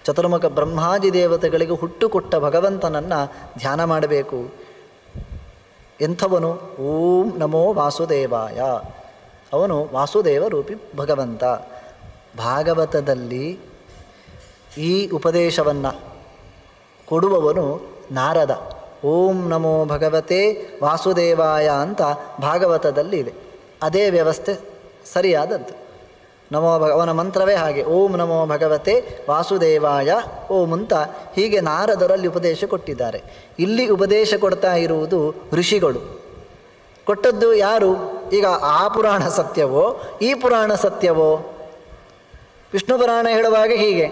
ಚತುರ್ಮುಖ ಬ್ರಹ್ಮಾದಿ ದೇವತೆಗಳಿಗೆ ಹುಟ್ಟು ಕೊಟ್ಟ ಭಗವಂತನನ್ನು ಧ್ಯಾನ ಮಾಡಬೇಕು. ಎಂಥವನು? ಓಂ ನಮೋ ವಾಸುದೇವಾಯ. ಅವನು ವಾಸುದೇವ ರೂಪಿ ಭಗವಂತ. ಭಾಗವತದಲ್ಲಿ ಈ ಉಪದೇಶವನ್ನು ಕೊಡುವವನು ನಾರದ. ಓಂ ನಮೋ ಭಗವತೆ ವಾಸುದೇವಾಯ ಅಂತ ಭಾಗವತದಲ್ಲಿ ಇದೆ. ಅದೇ ವ್ಯವಸ್ಥೆ ಸರಿಯಾದದ್ದು. ಅವನ ಮಂತ್ರವೇ ಹಾಗೆ, ಓಂ ನಮೋ ಭಗವತೆ ವಾಸುದೇವಾಯ ಓಂ ಅಂತ ಹೀಗೆ ನಾರದರಲ್ಲಿ ಉಪದೇಶ ಕೊಟ್ಟಿದ್ದಾರೆ. ಇಲ್ಲಿ ಉಪದೇಶ ಕೊಡ್ತಾ ಇರುವುದು ಋಷಿಗಳು. ಕೊಟ್ಟದ್ದು ಯಾರು? ಈಗ ಆ ಪುರಾಣ ಸತ್ಯವೋ ಈ ಪುರಾಣ ಸತ್ಯವೋ? ವಿಷ್ಣು ಪುರಾಣ ಹೇಳುವಾಗ ಹೀಗೆ,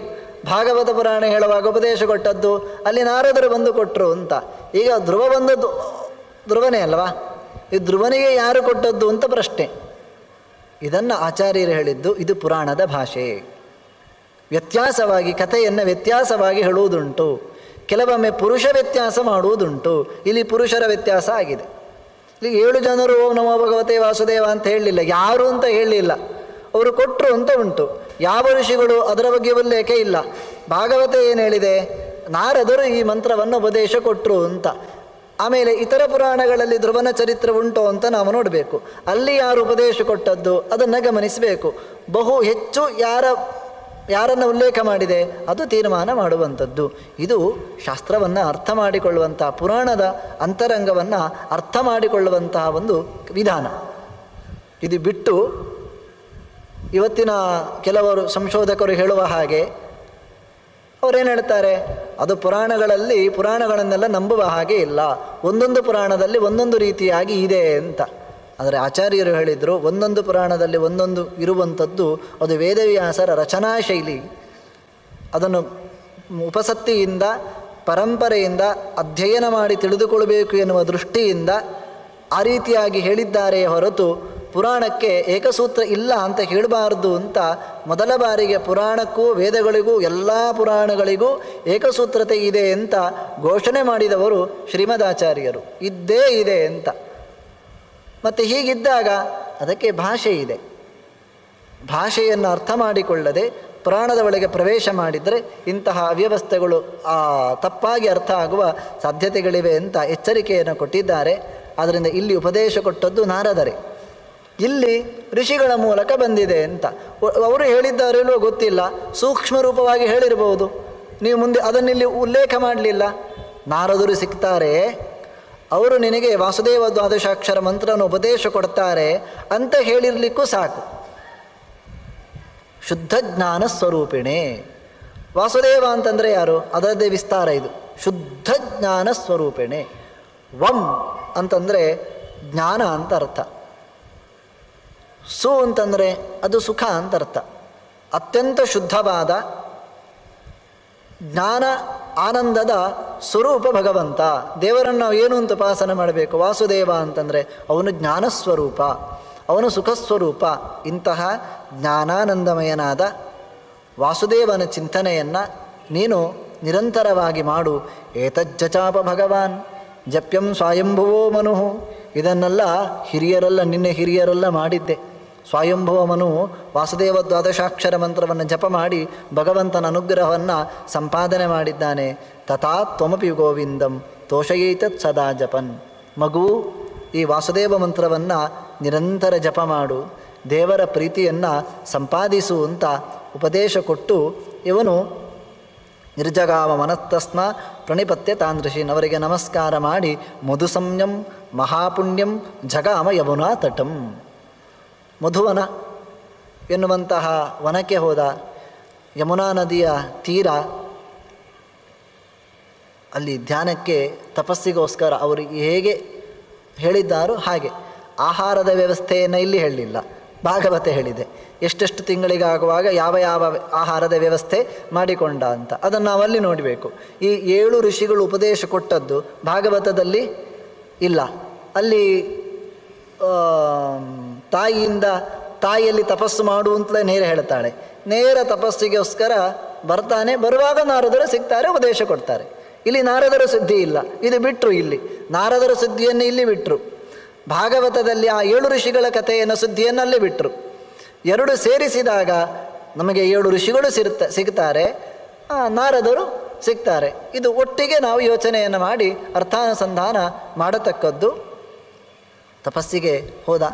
ಭಾಗವತ ಪುರಾಣ ಹೇಳುವಾಗ ಉಪದೇಶ ಕೊಟ್ಟದ್ದು ಅಲ್ಲಿ ನಾರದರು ಬಂದು ಕೊಟ್ಟರು ಅಂತ. ಈಗ ಧ್ರುವ ಬಂದದ್ದು ಧ್ರುವನೇ ಅಲ್ವಾ? ಈ ಧ್ರುವನಿಗೆ ಯಾರು ಕೊಟ್ಟದ್ದು ಅಂತ ಪ್ರಶ್ನೆ. ಇದನ್ನು ಆಚಾರ್ಯರು ಹೇಳಿದ್ದು, ಇದು ಪುರಾಣದ ಭಾಷೆ. ವ್ಯತ್ಯಾಸವಾಗಿ ಕಥೆಯನ್ನು ವ್ಯತ್ಯಾಸವಾಗಿ ಹೇಳುವುದುಂಟು. ಕೆಲವೊಮ್ಮೆ ಪುರುಷ ವ್ಯತ್ಯಾಸ ಮಾಡುವುದುಂಟು. ಇಲ್ಲಿ ಪುರುಷರ ವ್ಯತ್ಯಾಸ ಆಗಿದೆ. ಇಲ್ಲಿ 7 ಜನರು ಓಂ ನಮೋ ಭಗವತೆ ವಾಸುದೇವ ಅಂತ ಹೇಳಲಿಲ್ಲ, ಯಾರು ಅಂತ ಹೇಳಲಿಲ್ಲ, ಅವರು ಕೊಟ್ಟರು ಅಂತ ಉಂಟು. ಯಾವ ಋಷಿಗಳು ಅದರ ಬಗ್ಗೆ ಉಲ್ಲೇಖ ಇಲ್ಲ. ಭಾಗವತ ಏನು ಹೇಳಿದೆ? ನಾರದರು ಈ ಮಂತ್ರವನ್ನು ಉಪದೇಶ ಕೊಟ್ಟರು ಅಂತ. ಆಮೇಲೆ ಇತರ ಪುರಾಣಗಳಲ್ಲಿ ಧ್ರುವನ ಚರಿತ್ರೆ ಉಂಟು ಅಂತ ನಾವು ನೋಡಬೇಕು. ಅಲ್ಲಿ ಯಾರು ಉಪದೇಶ ಕೊಟ್ಟದ್ದು ಅದನ್ನು ಗಮನಿಸಬೇಕು. ಬಹು ಹೆಚ್ಚು ಯಾರನ್ನು ಉಲ್ಲೇಖ ಮಾಡಿದೆ ಅದು ತೀರ್ಮಾನ ಮಾಡುವಂಥದ್ದು. ಇದು ಶಾಸ್ತ್ರವನ್ನು ಅರ್ಥ ಮಾಡಿಕೊಳ್ಳುವಂಥ, ಪುರಾಣದ ಅಂತರಂಗವನ್ನು ಅರ್ಥ ಮಾಡಿಕೊಳ್ಳುವಂತಹ ಒಂದು ವಿಧಾನ. ಇದು ಬಿಟ್ಟು ಇವತ್ತಿನ ಕೆಲವರು ಸಂಶೋಧಕರು ಹೇಳುವ ಹಾಗೆ ಅವರೇನು ಹೇಳ್ತಾರೆ, ಅದು ಪುರಾಣಗಳನ್ನೆಲ್ಲ ನಂಬುವ ಹಾಗೆ ಇಲ್ಲ, ಒಂದೊಂದು ಪುರಾಣದಲ್ಲಿ ಒಂದೊಂದು ರೀತಿಯಾಗಿ ಇದೆ ಅಂತ. ಆದರೆ ಆಚಾರ್ಯರು ಹೇಳಿದರು, ಒಂದೊಂದು ಪುರಾಣದಲ್ಲಿ ಒಂದೊಂದು ಇರುವಂಥದ್ದು ಅದು ವೇದವ್ಯಾಸರ ರಚನಾ ಶೈಲಿ. ಅದನ್ನು ಉಪಸತ್ತಿಯಿಂದ ಪರಂಪರೆಯಿಂದ ಅಧ್ಯಯನ ಮಾಡಿ ತಿಳಿದುಕೊಳ್ಳಬೇಕು ಎನ್ನುವ ದೃಷ್ಟಿಯಿಂದ ಆ ರೀತಿಯಾಗಿ ಹೇಳಿದ್ದಾರೆ ಹೊರತು ಪುರಾಣಕ್ಕೆ ಏಕಸೂತ್ರ ಇಲ್ಲ ಅಂತ ಹೇಳಬಾರ್ದು ಅಂತ ಮೊದಲ ಬಾರಿಗೆ ಪುರಾಣಕ್ಕೂ ವೇದಗಳಿಗೂ ಎಲ್ಲ ಪುರಾಣಗಳಿಗೂ ಏಕಸೂತ್ರತೆ ಇದೆ ಅಂತ ಘೋಷಣೆ ಮಾಡಿದವರು ಶ್ರೀಮದಾಚಾರ್ಯರು. ಇದ್ದೇ ಇದೆ ಅಂತ. ಮತ್ತು ಹೀಗಿದ್ದಾಗ ಅದಕ್ಕೆ ಭಾಷೆ ಇದೆ. ಭಾಷೆಯನ್ನು ಅರ್ಥ ಮಾಡಿಕೊಳ್ಳದೆ ಪುರಾಣದ ಒಳಗೆ ಪ್ರವೇಶ ಮಾಡಿದರೆ ಇಂತಹ ಅವ್ಯವಸ್ಥೆಗಳು ತಪ್ಪಾಗಿ ಅರ್ಥ ಆಗುವ ಸಾಧ್ಯತೆಗಳಿವೆ ಅಂತ ಎಚ್ಚರಿಕೆಯನ್ನು ಕೊಟ್ಟಿದ್ದಾರೆ. ಆದ್ದರಿಂದ ಇಲ್ಲಿ ಉಪದೇಶ ಕೊಟ್ಟದ್ದು ನಾರದರೆ, ಇಲ್ಲಿ ಋಷಿಗಳ ಮೂಲಕ ಬಂದಿದೆ ಅಂತ. ಅವರು ಹೇಳಿದ್ದಾರೆಲ್ಲೋ ಗೊತ್ತಿಲ್ಲ, ಸೂಕ್ಷ್ಮ ರೂಪವಾಗಿ ಹೇಳಿರಬಹುದು. ನೀವು ಮುಂದೆ ಅದನ್ನಿಲ್ಲಿ ಉಲ್ಲೇಖ ಮಾಡಲಿಲ್ಲ. ನಾರದರು ಸಿಗ್ತಾರೆ, ಅವರು ನಿನಗೆ ವಾಸುದೇವ ದ್ವಾದಶಾಕ್ಷರ ಮಂತ್ರನ ಉಪದೇಶ ಕೊಡ್ತಾರೆ ಅಂತ ಹೇಳಿರಲಿಕ್ಕೂ ಸಾಕು. ಶುದ್ಧ ಜ್ಞಾನ ಸ್ವರೂಪಿಣೆ. ವಾಸುದೇವ ಅಂತಂದರೆ ಯಾರು? ಅದರದ್ದೇ ವಿಸ್ತಾರ ಇದು. ಶುದ್ಧ ಜ್ಞಾನ ಸ್ವರೂಪಿಣೆ. ವಂ ಅಂತಂದರೆ ಜ್ಞಾನ ಅಂತ ಅರ್ಥ. ಸು ಅಂತಂದರೆ ಅದು ಸುಖ ಅಂತ ಅರ್ಥ. ಅತ್ಯಂತ ಶುದ್ಧವಾದ ಜ್ಞಾನ ಆನಂದದ ಸ್ವರೂಪ ಭಗವಂತ. ದೇವರನ್ನು ನಾವು ಏನು ಅಂತ ಉಪಾಸನೆ ಮಾಡಬೇಕು? ವಾಸುದೇವ ಅಂತಂದರೆ ಅವನು ಜ್ಞಾನಸ್ವರೂಪ, ಅವನು ಸುಖಸ್ವರೂಪ. ಇಂತಹ ಜ್ಞಾನಾನಂದಮಯನಾದ ವಾಸುದೇವನ ಚಿಂತನೆಯನ್ನು ನೀನು ನಿರಂತರವಾಗಿ ಮಾಡು. ಏತಜ್ಜಚಾಪ ಭಗವಾನ್ ಜಪ್ಯಂ ಸ್ವಯಂಭುವೋ ಮನು. ಇದನ್ನೆಲ್ಲ ನಿನ್ನೆ ಹಿರಿಯರೆಲ್ಲ ಮಾಡಿದ್ದೆ. ಸ್ವಯಂಭುವ ಮನು ವಾಸುದೇವ ದ್ವಾದಶಾಕ್ಷರ ಮಂತ್ರವನ್ನು ಜಪ ಮಾಡಿ ಭಗವಂತನ ಅನುಗ್ರಹವನ್ನು ಸಂಪಾದನೆ ಮಾಡಿದ್ದಾನೆ. ತಥಾ ತ್ವಮಪಿ ಗೋವಿಂದಂ ತೋಷಯೇತತ್ ಸದಾ ಜಪನ್. ಮಗು, ಈ ವಾಸುದೇವ ಮಂತ್ರವನ್ನು ನಿರಂತರ ಜಪ ಮಾಡು, ದೇವರ ಪ್ರೀತಿಯನ್ನು ಸಂಪಾದಿಸು ಅಂತ ಉಪದೇಶ ಕೊಟ್ಟು ಇವನು ನಿರ್ಜಗಾಮ ಮನಸ್ತಸ್ಮ ಪ್ರಣಿಪತ್ಯ ತಾಂದೃಶೀನ್. ಅವರಿಗೆ ನಮಸ್ಕಾರ ಮಾಡಿ ಮಧುಸಂಯಂ ಮಹಾಪುಣ್ಯಂ ಜಗಾಮ ಯಮುನಾ ತಟಂ. ಮಧುವನ ಎನ್ನುವಂತಹ ವನಕ್ಕೆ ಹೋದ. ಯಮುನಾ ನದಿಯ ತೀರ, ಅಲ್ಲಿ ಧ್ಯಾನಕ್ಕೆ ತಪಸ್ಸಿಗೋಸ್ಕರ ಅವರು ಹೇಗೆ ಹೇಳಿದ್ದಾರೋ ಹಾಗೆ. ಆಹಾರದ ವ್ಯವಸ್ಥೆಯನ್ನು ಇಲ್ಲಿ ಹೇಳಲಿಲ್ಲ, ಭಾಗವತ ಹೇಳಿದೆ. ಎಷ್ಟೆಷ್ಟು ತಿಂಗಳಿಗಾಗುವಾಗ ಯಾವ ಯಾವ ಆಹಾರದ ವ್ಯವಸ್ಥೆ ಮಾಡಿಕೊಂಡ ಅಂತ ಅದನ್ನು ನಾವಲ್ಲಿ ನೋಡಬೇಕು. ಈ 7 ಋಷಿಗಳು ಉಪದೇಶ ಕೊಟ್ಟದ್ದು ಭಾಗವತದಲ್ಲಿ ಇಲ್ಲ. ಅಲ್ಲಿ ತಾಯಿಯಲ್ಲಿ ತಪಸ್ಸು ಮಾಡು ಅಂತಲೇ ನೇರ ಹೇಳ್ತಾಳೆ. ನೇರ ತಪಸ್ಸಿಗೋಸ್ಕರ ಬರ್ತಾನೆ. ಬರುವಾಗ ನಾರದರು ಸಿಗ್ತಾರೆ, ಉಪದೇಶ ಕೊಡ್ತಾರೆ. ಇಲ್ಲಿ ನಾರದರ ಸುದ್ದಿ ಇಲ್ಲ. ಇದು ಬಿಟ್ಟರು, ಇಲ್ಲಿ ನಾರದರ ಸುದ್ದಿಯನ್ನು ಇಲ್ಲಿ ಬಿಟ್ಟರು. ಭಾಗವತದಲ್ಲಿ ಆ 7 ಋಷಿಗಳ ಕಥೆಯನ್ನು ಸುದ್ದಿಯನ್ನು ಅಲ್ಲೇ ಬಿಟ್ಟರು. 2 ಸೇರಿಸಿದಾಗ ನಮಗೆ 7 ಋಷಿಗಳು ಸಿಗ್ತಾರೆ. ನಾರದರು ಸಿಗ್ತಾರೆ. ಇದು ಒಟ್ಟಿಗೆ ನಾವು ಯೋಚನೆಯನ್ನು ಮಾಡಿ ಅರ್ಥಾನುಸಂಧಾನ ಮಾಡತಕ್ಕದ್ದು. ತಪಸ್ಸಿಗೆ ಹೋದ.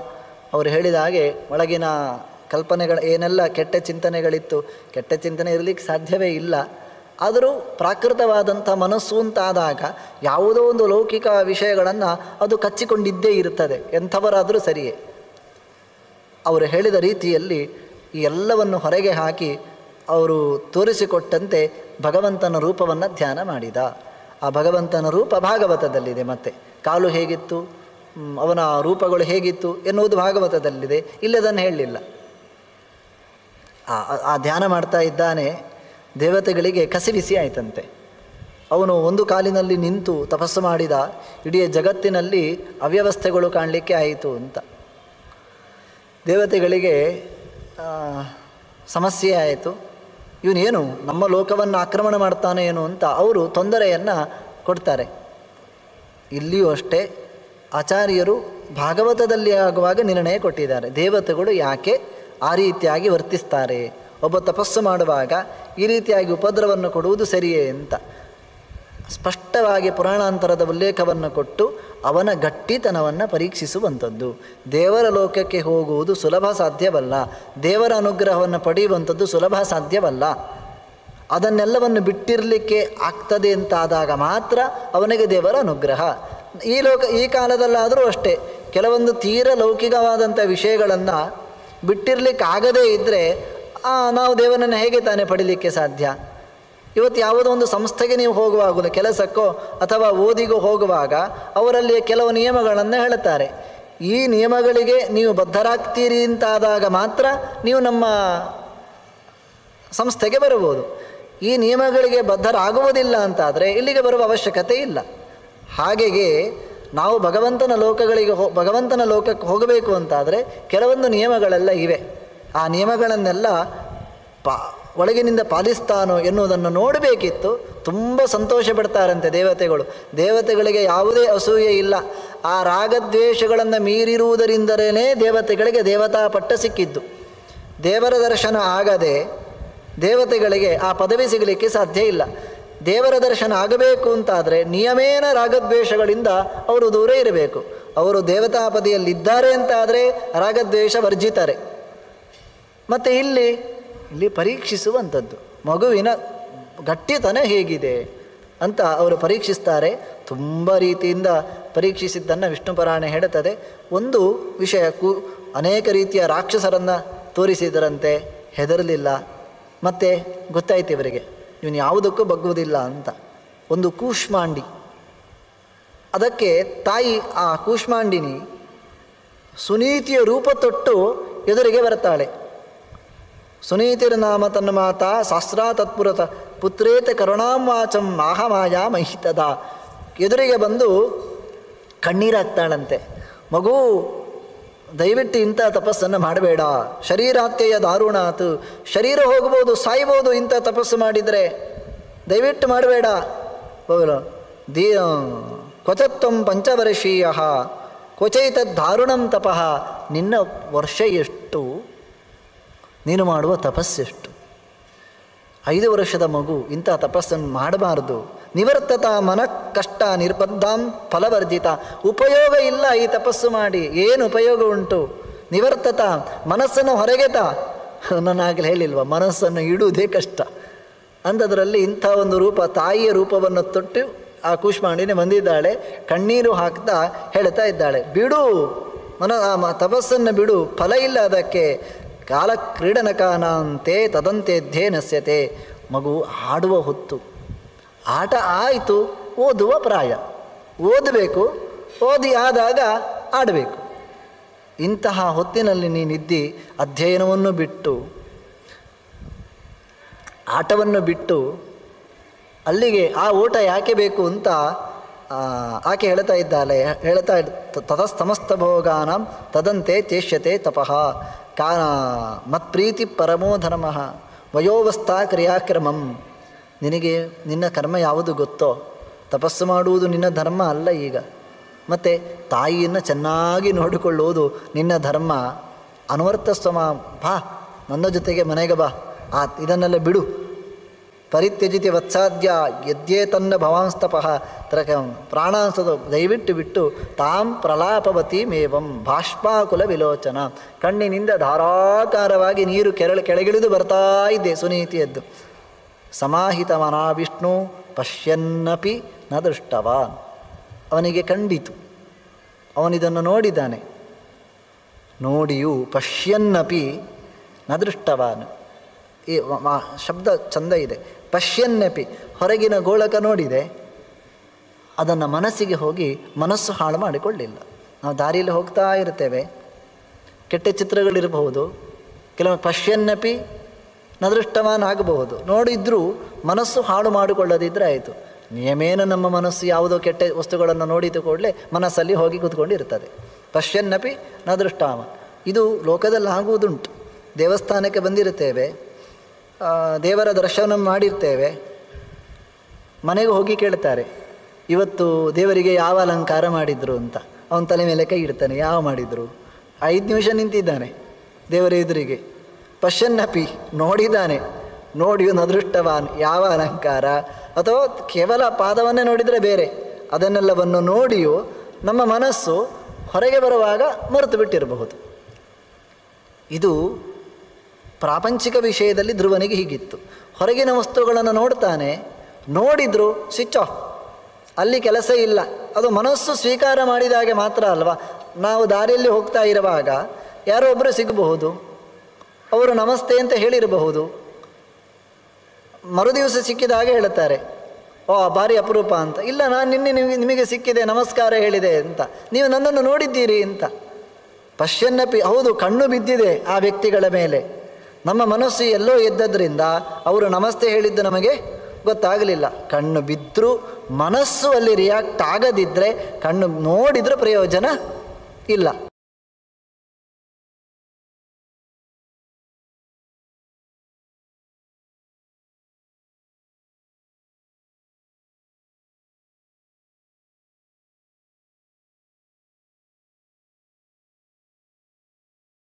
ಅವರು ಹೇಳಿದ ಹಾಗೆ ಒಳಗಿನ ಕಲ್ಪನೆಗಳು ಏನೆಲ್ಲ ಕೆಟ್ಟ ಚಿಂತನೆಗಳಿತ್ತು, ಕೆಟ್ಟ ಚಿಂತನೆ ಇರಲಿಕ್ಕೆ ಸಾಧ್ಯವೇ ಇಲ್ಲ. ಆದರೂ ಪ್ರಾಕೃತವಾದಂಥ ಮನಸ್ಸು ಅಂತಾದಾಗ ಯಾವುದೋ ಒಂದು ಲೌಕಿಕ ವಿಷಯಗಳನ್ನು ಅದು ಕಚ್ಚಿಕೊಂಡಿದ್ದೇ ಇರುತ್ತದೆ, ಎಂಥವರಾದರೂ ಸರಿಯೇ. ಅವರು ಹೇಳಿದ ರೀತಿಯಲ್ಲಿ ಈ ಎಲ್ಲವನ್ನು ಹೊರಗೆ ಹಾಕಿ ಅವರು ತೋರಿಸಿಕೊಟ್ಟಂತೆ ಭಗವಂತನ ರೂಪವನ್ನು ಧ್ಯಾನ ಮಾಡಿದ. ಆ ಭಗವಂತನ ರೂಪ ಭಾಗವತದಲ್ಲಿದೆ. ಮತ್ತು ಕಾಲು ಹೇಗಿತ್ತು, ಅವನ ರೂಪಗಳು ಹೇಗಿತ್ತು ಎನ್ನುವುದು ಭಾಗವತದಲ್ಲಿದೆ, ಇಲ್ಲದನ್ನು ಹೇಳಲಿಲ್ಲ. ಆ ಧ್ಯಾನ ಮಾಡ್ತಾ ಇದ್ದಾನೆ. ದೇವತೆಗಳಿಗೆ ಕಸಿವಿಸಿ ಆಯಿತಂತೆ. ಅವನು ಒಂದು ಕಾಲಿನಲ್ಲಿ ನಿಂತು ತಪಸ್ಸು ಮಾಡಿದ. ಇಡೀ ಜಗತ್ತಿನಲ್ಲಿ ಅವ್ಯವಸ್ಥೆಗಳು ಕಾಣಲಿಕ್ಕೆ ಆಯಿತು ಅಂತ ದೇವತೆಗಳಿಗೆ ಸಮಸ್ಯೆ ಆಯಿತು. ಇವನೇನು ನಮ್ಮ ಲೋಕವನ್ನು ಆಕ್ರಮಣ ಮಾಡ್ತಾನೆ ಏನು ಅಂತ ಅವರು ತೊಂದರೆಯನ್ನು ಕೊಡ್ತಾರೆ. ಇಲ್ಲಿಯೂ ಅಷ್ಟೇ ಆಚಾರ್ಯರು ಭಾಗವತದಲ್ಲಿ ಆಗುವಾಗ ನಿರ್ಣಯ ಕೊಟ್ಟಿದ್ದಾರೆ. ದೇವತೆಗಳು ಯಾಕೆ ಆ ರೀತಿಯಾಗಿ ವರ್ತಿಸ್ತಾರೆ, ಒಬ್ಬ ತಪಸ್ಸು ಮಾಡುವಾಗ ಈ ರೀತಿಯಾಗಿ ಉಪದ್ರವನ್ನು ಕೊಡುವುದು ಸರಿಯೇ ಅಂತ ಸ್ಪಷ್ಟವಾಗಿ ಪುರಾಣಾಂತರದ ಉಲ್ಲೇಖವನ್ನು ಕೊಟ್ಟು ಅವನ ಗಟ್ಟಿತನವನ್ನು ಪರೀಕ್ಷಿಸುವಂಥದ್ದು. ದೇವರ ಲೋಕಕ್ಕೆ ಹೋಗುವುದು ಸುಲಭ ಸಾಧ್ಯವಲ್ಲ, ದೇವರ ಅನುಗ್ರಹವನ್ನು ಪಡೆಯುವಂಥದ್ದು ಸುಲಭ ಸಾಧ್ಯವಲ್ಲ. ಅದನ್ನೆಲ್ಲವನ್ನು ಬಿಟ್ಟಿರಲಿಕ್ಕೆ ಆಗ್ತದೆ ಅಂತಾದಾಗ ಮಾತ್ರ ಅವನಿಗೆ ದೇವರ ಅನುಗ್ರಹ. ಈ ಕಾಲದಲ್ಲಾದರೂ ಅಷ್ಟೇ ಕೆಲವೊಂದು ತೀರ ಲೌಕಿಕವಾದಂಥ ವಿಷಯಗಳನ್ನು ಬಿಟ್ಟಿರಲಿಕ್ಕೆ ಆಗದೇ ಇದ್ದರೆ ನಾವು ದೇವರನ್ನು ಹೇಗೆ ತಾನೇ ಪಡೀಲಿಕ್ಕೆ ಸಾಧ್ಯ? ಇವತ್ತು ಯಾವುದೋ ಒಂದು ಸಂಸ್ಥೆಗೆ ನೀವು ಹೋಗುವಾಗಲೂ ಕೆಲಸಕ್ಕೋ ಅಥವಾ ಓದಿಗೋ ಹೋಗುವಾಗ ಅವರಲ್ಲಿ ಕೆಲವು ನಿಯಮಗಳನ್ನು ಹೇಳುತ್ತಾರೆ. ಈ ನಿಯಮಗಳಿಗೆ ನೀವು ಬದ್ಧರಾಗ್ತೀರಿ ಅಂತಾದಾಗ ಮಾತ್ರ ನೀವು ನಮ್ಮ ಸಂಸ್ಥೆಗೆ ಬರಬಹುದು. ಈ ನಿಯಮಗಳಿಗೆ ಬದ್ಧರಾಗುವುದಿಲ್ಲ ಅಂತಾದರೆ ಇಲ್ಲಿಗೆ ಬರುವ ಅವಶ್ಯಕತೆ ಇಲ್ಲ. ಹಾಗೆಯೇ ನಾವು ಭಗವಂತನ ಲೋಕಕ್ಕೆ ಹೋಗಬೇಕು ಅಂತಾದರೆ ಕೆಲವೊಂದು ನಿಯಮಗಳೆಲ್ಲ ಇವೆ. ಆ ನಿಯಮಗಳನ್ನೆಲ್ಲ ಒಳಗಿನಿಂದ ಪಾಲಿಸ್ತಾನೋ ಎನ್ನುವುದನ್ನು ನೋಡಬೇಕಿತ್ತು. ತುಂಬ ಸಂತೋಷ ಪಡ್ತಾರಂತೆ ದೇವತೆಗಳಿಗೆ ಯಾವುದೇ ಅಸೂಯೆ ಇಲ್ಲ. ಆ ರಾಗದ್ವೇಷಗಳನ್ನು ಮೀರಿರುವುದರಿಂದಲೇ ದೇವತೆಗಳಿಗೆ ದೇವತಾ ಪಟ್ಟ ಸಿಕ್ಕಿದ್ದು. ದೇವರ ದರ್ಶನ ಆಗದೆ ದೇವತೆಗಳಿಗೆ ಆ ಪದವಿ ಸಿಗಲಿಕ್ಕೆ ಸಾಧ್ಯ ಇಲ್ಲ. ದೇವರ ದರ್ಶನ ಆಗಬೇಕು ಅಂತಾದರೆ ನಿಯಮೇನ ರಾಗದ್ವೇಷಗಳಿಂದ ಅವರು ದೂರ ಇರಬೇಕು. ಅವರು ದೇವತಾಪದಿಯಲ್ಲಿದ್ದಾರೆ ಅಂತಾದರೆ ರಾಗದ್ವೇಷ ವರ್ಜಿತಾರೆ. ಮತ್ತು ಇಲ್ಲಿ ಪರೀಕ್ಷಿಸುವಂಥದ್ದು ಮಗುವಿನ ಗಟ್ಟಿತನ ಹೇಗಿದೆ ಅಂತ ಅವರು ಪರೀಕ್ಷಿಸ್ತಾರೆ. ತುಂಬ ರೀತಿಯಿಂದ ಪರೀಕ್ಷಿಸಿದ್ದನ್ನು ವಿಷ್ಣು ಪುರಾಣ ಹೇಳುತ್ತದೆ. ಒಂದು ವಿಷಯಕ್ಕೂ ಅನೇಕ ರೀತಿಯ ರಾಕ್ಷಸರನ್ನು ತೋರಿಸಿದರಂತೆ, ಹೆದರಲಿಲ್ಲ. ಮತ್ತು ಗೊತ್ತಾಯ್ತು ಇವರಿಗೆ ಇವನು ಯಾವುದಕ್ಕೂ ಬಗ್ಗುವುದಿಲ್ಲ ಅಂತ. ಒಂದು ಕೂಷ್ಮಾಂಡಿ, ಅದಕ್ಕೆ ತಾಯಿ ಆ ಕೂಷ್ಮಾಂಡಿನಿ ಸುನೀತಿಯ ರೂಪ ತೊಟ್ಟು ಎದುರಿಗೆ ಬರ್ತಾಳೆ. ಸುನೀತಿರ ನಾಮ ತನ್ನ ಮಾತಾ ಶಾಸ್ತ್ರ ತತ್ಪುರತ ಪುತ್ರೇತ ಕರುಣಾಂವಾಚಂ ಆಹಮಾಯ ಮಹಿತದ. ಎದುರಿಗೆ ಬಂದು ಕಣ್ಣೀರಾಗ್ತಾಳಂತೆ. ಮಗು, ದಯವಿಟ್ಟು ಇಂಥ ತಪಸ್ಸನ್ನು ಮಾಡಬೇಡ. ಶರೀರಾತ್ಯಯ ದಾರುಣಾತು, ಶರೀರ ಹೋಗ್ಬೋದು, ಸಾಯ್ಬೋದು ಇಂಥ ತಪಸ್ಸು ಮಾಡಿದರೆ, ದಯವಿಟ್ಟು ಮಾಡಬೇಡ. ಕ್ವಚತ್ವಂ ಪಂಚವರ್ಷೀಯ ಕ್ವಚೈತದ್ ದಾರುಣಂ ತಪಃ. ನಿನ್ನ ವರ್ಷ ಎಷ್ಟು, ನೀನು ಮಾಡುವ ತಪಸ್ಸೆಷ್ಟು? 5 ವರ್ಷದ ಮಗು ಇಂಥ ತಪಸ್ಸನ್ನು ಮಾಡಬಾರ್ದು. ನಿವರ್ತತ ಮನ ಕಷ್ಟ ನಿರ್ಬದ್ಧಾಂ ಫಲವರ್ಜಿತ. ಉಪಯೋಗ ಇಲ್ಲ ಈ ತಪಸ್ಸು ಮಾಡಿ, ಏನು ಉಪಯೋಗ ಉಂಟು? ನಿವರ್ತತ, ಮನಸ್ಸನ್ನು ಹೊರಗೆತ. ನಾನಾಗಲೇ ಹೇಳಿಲ್ವ, ಮನಸ್ಸನ್ನು ಇಡುವುದೇ ಕಷ್ಟ. ಅಂಥದ್ರಲ್ಲಿ ಇಂಥ ಒಂದು ರೂಪ, ತಾಯಿಯ ರೂಪವನ್ನು ತೊಟ್ಟು ಆ ಕೂಷ್ಮಾಂಡಿನೇ ಬಂದಿದ್ದಾಳೆ. ಕಣ್ಣೀರು ಹಾಕ್ತಾ ಹೇಳ್ತಾ ಇದ್ದಾಳೆ, ಬಿಡು ತಪಸ್ಸನ್ನು ಬಿಡು, ಫಲ ಇಲ್ಲ ಅದಕ್ಕೆ. ಕಾಲ ಕ್ರೀಡನಕಾನಂತೆ ತದಂತೆ ನಶ್ಯತೆ. ಮಗು ಆಡುವ ಹೊತ್ತು, ಆಟ ಆಯಿತು, ಓದುವ ಪ್ರಾಯ. ಓದಬೇಕು, ಓದಿ ಆದಾಗ ಆಡಬೇಕು. ಇಂತಹ ಹೊತ್ತಿನಲ್ಲಿ ನೀನಿದ್ದಿ ಅಧ್ಯಯನವನ್ನು ಬಿಟ್ಟು, ಆಟವನ್ನು ಬಿಟ್ಟು ಅಲ್ಲಿಗೆ ಆ ಓಟ ಯಾಕೆ ಬೇಕು ಅಂತ ಆಕೆ ಹೇಳ್ತಾ ತತಸ್ತಮಸ್ತ ಭೋಗಾನಾಂ ತದಂತೆ ಚೇಷ್ಯತೆ ತಪಃ ಮತ್ಪ್ರೀತಿ ಪರಮೋ ಧರ್ಮಃ ವಯೋವಸ್ಥಾ ಕ್ರಿಯಾಕ್ರಮಂ. ನಿನಗೆ ನಿನ್ನ ಕರ್ಮ ಯಾವುದು ಗೊತ್ತೋ? ತಪಸ್ಸು ಮಾಡುವುದು ನಿನ್ನ ಧರ್ಮ ಅಲ್ಲ ಈಗ. ಮತ್ತು ತಾಯಿಯನ್ನು ಚೆನ್ನಾಗಿ ನೋಡಿಕೊಳ್ಳುವುದು ನಿನ್ನ ಧರ್ಮ. ಅನ್ವರ್ಥ ಸ್ವಮ, ಬಾ ನನ್ನ ಜೊತೆಗೆ ಮನೆಗೆ ಬಾ, ಇದನ್ನೆಲ್ಲ ಬಿಡು. ಪರಿತ್ಯಜಿತಿ ವತ್ಸಾದ್ಯ ಯದ್ಯೇ ತನ್ನ ಭವಾಂಸ್ತಪಃ ಪ್ರಾಣಾಂಸದ ದಯವಿಟ್ಟು ಬಿಟ್ಟು ತಾಂ ಪ್ರಲಾಪವತಿ ಮೇವಂ ಭಾಷ್ಪಾಕುಲ ವಿಲೋಚನ. ಕಣ್ಣಿನಿಂದ ಧಾರಾಕಾರವಾಗಿ ನೀರು ಕೆಳಗಿಳಿದು ಬರ್ತಾ ಇದ್ದೆ ಸುನೀತಿಯದ್ದು. ಸಮಾಹಿತ ಮನಾ ವಿಷ್ಣು ಪಶ್ಯನ್ನಪಿ ನ ದೃಷ್ಟವಾನ್. ಅವನಿಗೆ ಕಂಡಿತು, ಅವನಿದನ್ನು ನೋಡಿದ್ದಾನೆ. ನೋಡಿಯೂ ಪಶ್ಯನ್ನಪಿ ನ ದೃಷ್ಟವಾನ್. ಈ ಶಬ್ದ ಚಂದ ಇದೆ. ಪಶ್ಯನ್ನಪಿ, ಹೊರಗಿನ ಗೋಳಕ ನೋಡಿದೆ, ಅದನ್ನು ಮನಸ್ಸಿಗೆ ಹೋಗಿ ಮನಸ್ಸು ಹಾಳು ಮಾಡಿಕೊಳ್ಳಿಲ್ಲ. ನಾವು ದಾರಿಯಲ್ಲಿ ಹೋಗ್ತಾ ಇರ್ತೇವೆ, ಕೆಟ್ಟ ಚಿತ್ರಗಳಿರಬಹುದು, ಕೆಲವು ಪಶ್ಯನ್ನಪಿ ನದೃಷ್ಟವಾನ್ ಆಗಬಹುದು. ನೋಡಿದ್ರೂ ಮನಸ್ಸು ಹಾಳು ಮಾಡಿಕೊಳ್ಳದಿದ್ದರೆ ಆಯಿತು. ನಿಯಮೇನ ನಮ್ಮ ಮನಸ್ಸು ಯಾವುದೋ ಕೆಟ್ಟ ವಸ್ತುಗಳನ್ನು ನೋಡಿದ ಕೂಡಲೇ ಮನಸ್ಸಲ್ಲಿ ಹೋಗಿ ಕೂತ್ಕೊಂಡಿರ್ತದೆ. ಪಶ್ಯನ್ನಪಿ ನದೃಷ್ಟವಾನ್. ಇದು ಲೋಕದಲ್ಲಿ ಆಗುವುದುಂಟು. ದೇವಸ್ಥಾನಕ್ಕೆ ಬಂದಿರ್ತೇವೆ, ದೇವರ ದರ್ಶನ ಮಾಡಿರ್ತೇವೆ, ಮನೆಗೆ ಹೋಗಿ ಕೇಳ್ತಾರೆ ಇವತ್ತು ದೇವರಿಗೆ ಯಾವ ಅಲಂಕಾರ ಮಾಡಿದರು ಅಂತ. ಅವನ ತಲೆ ಮೇಲೆ ಕೈ ಇಡ್ತಾನೆ, ಯಾವ ಮಾಡಿದರು. 5 ನಿಮಿಷ ನಿಂತಿದ್ದಾನೆ ದೇವರ ಎದುರಿಗೆ. ಪಶ್ಯನ್ನಪಿ, ನೋಡಿದ್ದಾನೆ, ನೋಡಿಯು ನದೃಷ್ಟವಾನ್, ಯಾವ ಅಲಂಕಾರ. ಅಥವಾ ಕೇವಲ ಪಾದವನ್ನೇ ನೋಡಿದರೆ ಬೇರೆ, ಅದನ್ನೆಲ್ಲವನ್ನು ನೋಡಿಯೂ ನಮ್ಮ ಮನಸ್ಸು ಹೊರಗೆ ಬರುವಾಗ ಮರೆತು ಬಿಟ್ಟಿರಬಹುದು. ಇದು ಪ್ರಾಪಂಚಿಕ ವಿಷಯದಲ್ಲಿ ಧ್ರುವನಿಗೆ ಹೀಗಿತ್ತು. ಹೊರಗಿನ ವಸ್ತುಗಳನ್ನು ನೋಡ್ತಾನೆ, ನೋಡಿದ್ರು ಸ್ವಿಚ್ ಆಫ್, ಅಲ್ಲಿ ಕೆಲಸ ಇಲ್ಲ. ಅದು ಮನಸ್ಸು ಸ್ವೀಕಾರ ಮಾಡಿದಾಗೆ ಮಾತ್ರ ಅಲ್ವಾ. ನಾವು ದಾರಿಯಲ್ಲಿ ಹೋಗ್ತಾ ಇರುವಾಗ ಯಾರೋ ಒಬ್ಬರು ಸಿಗಬಹುದು, ಅವರು ನಮಸ್ತೆ ಅಂತ ಹೇಳಿರಬಹುದು. ಮರುದಿವಸ ಸಿಕ್ಕಿದಾಗ ಹೇಳುತ್ತಾರೆ, ಓ ಭಾರಿ ಅಪರೂಪ ಅಂತ. ಇಲ್ಲ, ನಾನು ನಿನ್ನೆ ನಿಮಗೆ ಸಿಕ್ಕಿದೆ, ನಮಸ್ಕಾರ ಹೇಳಿದೆ ಅಂತ, ನೀವು ನನ್ನನ್ನು ನೋಡಿದ್ದೀರಿ ಅಂತ. ಪಶ್ಯನ್ನಪಿ, ಹೌದು, ಕಣ್ಣು ಬಿದ್ದಿದೆ ಆ ವ್ಯಕ್ತಿಗಳ ಮೇಲೆ. ನಮ್ಮ ಮನಸ್ಸು ಎಲ್ಲೋ ಎದ್ದದ್ರಿಂದ ಅವರು ನಮಸ್ತೆ ಹೇಳಿದ್ದು ನಮಗೆ ಗೊತ್ತಾಗಲಿಲ್ಲ. ಕಣ್ಣು ಬಿದ್ದರೂ ಮನಸ್ಸು ಅಲ್ಲಿ ರಿಯಾಕ್ಟ್ ಆಗದಿದ್ದರೆ ಕಣ್ಣು ನೋಡಿದರೂ ಪ್ರಯೋಜನ ಇಲ್ಲ.